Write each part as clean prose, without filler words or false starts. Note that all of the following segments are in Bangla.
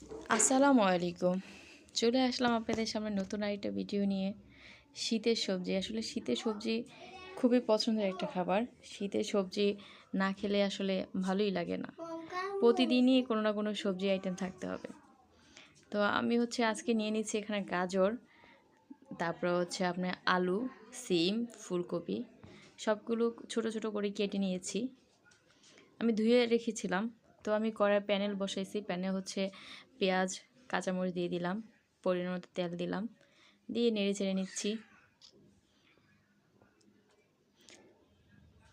আসসালামু আলাইকুম। চলে আসলাম আপনাদের সামনে নতুন আরেকটা ভিডিও নিয়ে। শীতের সবজি, আসলে শীতের সবজি খুবই পছন্দের একটা খাবার। শীতের সবজি না খেলে আসলে ভালোই লাগে না। প্রতিদিনই কোনো না কোনো সবজি আইটেম থাকতে হবে। তো আমি আজকে নিয়ে নিচ্ছি এখানে গাজর, তারপর আপনার আলু, সিম, ফুলকপি সবগুলো ছোট ছোট করে কেটে নিয়েছি। আমি ধুয়ে রেখেছিলাম। তো আমি কড়াই প্যানেল বসাইছি। প্যানে পেঁয়াজ, কাঁচামরিচ দিয়ে দিলাম, পরিমাণ মতো তেল দিলাম, দিয়ে নেড়ে চেড়ে নিচ্ছি।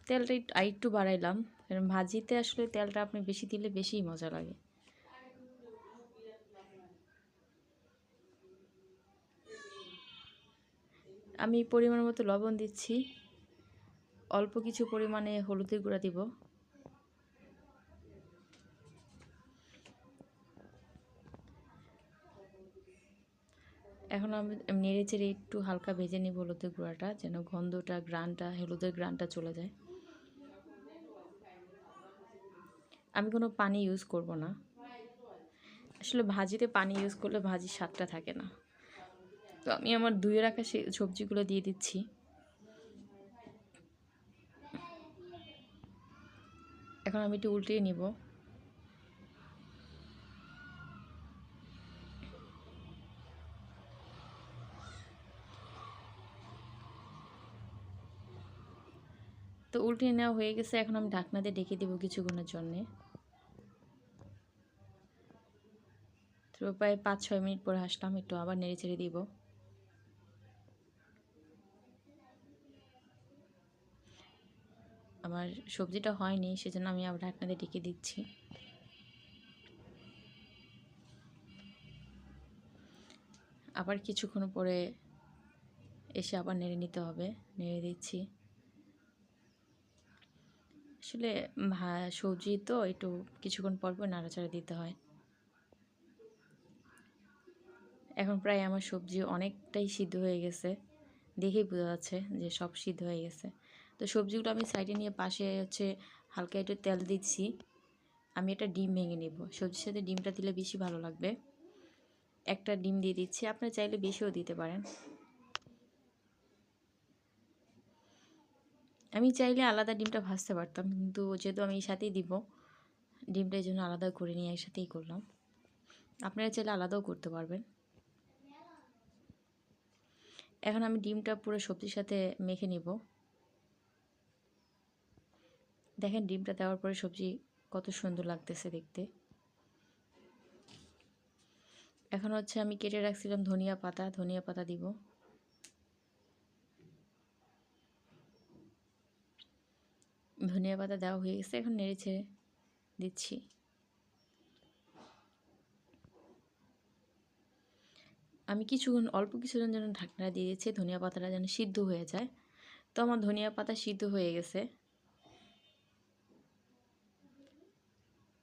তেলটা একটু বাড়াইলাম, কারণ ভাজিতে আসলে তেলটা আপনি বেশি দিলে বেশিই মজা লাগে। আমি পরিমাণ মতো লবণ দিচ্ছি, অল্প কিছু পরিমাণে হলুদের গুঁড়া দিব। এখন আমি নেড়ে চেড়ে একটু হালকা ভেজে নিব হলুদের গুঁড়াটা, যেন গন্ধটা, গ্রানটা, হলুদের গ্রানটা চলে যায়। আমি কোনো পানি ইউজ করব না। আসলে ভাজিতে পানি ইউজ করলে ভাজির স্বাদটা থাকে না। তো আমি আমার ধুয়ে রাখা সবজিগুলো দিয়ে দিচ্ছি। এখন আমি একটু উল্টিয়ে নিব। তো উল্টিয়ে নেওয়া হয়ে গেছে। এখন আমি ঢাকনা দিয়ে ঢেকে দেবো কিছুক্ষণের জন্যে। তো প্রায় 5-6 মিনিট পরে আসলাম, একটু আবার নেড়ে চেড়ে দিব। আমার সবজিটা হয়নি, সেজন্য আমি আবার ঢাকনা দিয়ে ঢেকে দিচ্ছি। আবার কিছুক্ষণ পরে এসে আবার নেড়ে নিতে হবে। নেড়ে দিচ্ছি। আসলে সবজি তো একটু কিছুক্ষণ পর পর নাড়াচাড়া দিতে হয়। এখন প্রায় আমার সবজি অনেকটাই সিদ্ধ হয়ে গেছে, দেখেই বোঝা যাচ্ছে যে সব সিদ্ধ হয়ে গেছে। তো সবজিগুলো আমি সাইডে নিয়ে পাশে হালকা একটু তেল দিচ্ছি। আমি একটা ডিম ভেঙে নেব, সবজির সাথে ডিমটা দিলে বেশি ভালো লাগবে। একটা ডিম দিয়ে দিচ্ছি, আপনারা চাইলে বেশিও দিতে পারেন। আমি চাইলে আলাদা ডিমটা ভাজতে পারতাম, কিন্তু যেহেতু আমি এই সাথেই দিব, ডিমটা এই জন্য আলাদা করে নিয়ে একসাথেই করলাম। আপনারা চাইলে আলাদাও করতে পারবেন। এখন আমি ডিমটা পুরো সবজির সাথে মেখে নিব। দেখেন ডিমটা দেওয়ার পরে সবজি কত সুন্দর লাগতেছে দেখতে। এখন আমি কেটে রাখছিলাম ধনিয়া পাতা দিব। ধনিয়া পাতা দেওয়া হয়ে গেছে, এখন নেড়ে ছেড়ে দিচ্ছি। আমি অল্প কিছুক্ষণ যেন ঢাকনা দিয়ে দিচ্ছি, ধনিয়া পাতাটা যেন সিদ্ধ হয়ে যায়। তো আমার ধনিয়া পাতা সিদ্ধ হয়ে গেছে।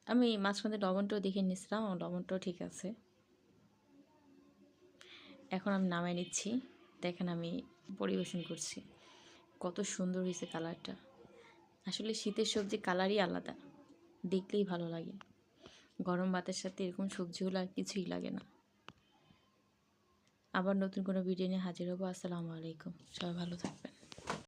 আমি মাঝখানে লবণটাও দেখে নিয়েছিলাম, আমার লবণটাও ঠিক আছে। এখন আমি নামাই নিচ্ছি। দেখেন আমি পরিবেশন করছি, কত সুন্দর হয়েছে কালারটা। আসলে শীতের সবজি কালারই আলাদা, দেখলেই ভালো লাগে। গরম ভাতের সাথে এরকম সবজিগুলো আর কিছুই লাগে না। আবার নতুন কোনো ভিডিও নিয়ে হাজির হবো। আসসালামু আলাইকুম, সবাই ভালো থাকবেন।